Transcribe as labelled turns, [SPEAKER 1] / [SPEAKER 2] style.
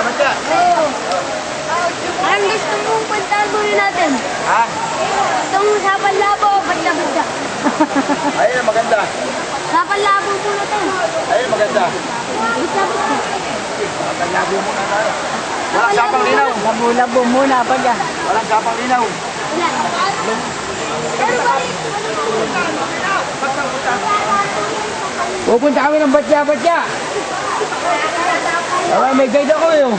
[SPEAKER 1] batya.
[SPEAKER 2] Oo. Anong gusto mong puntahan muna natin?
[SPEAKER 1] Ha?
[SPEAKER 2] Gusto mong sapal labo o batya-batya?
[SPEAKER 1] Ayun, maganda.
[SPEAKER 2] Sapal labo muna tayo.
[SPEAKER 1] Ayun, maganda.
[SPEAKER 2] Batya-batya.
[SPEAKER 1] Labo muna tayo. Walang sapang linaw.
[SPEAKER 3] Labo-labo muna pa dyan.
[SPEAKER 1] Walang sapang linaw.
[SPEAKER 2] Wala. Pero balik.
[SPEAKER 3] Pupunta kami ng batya-batya. May guide ako yun.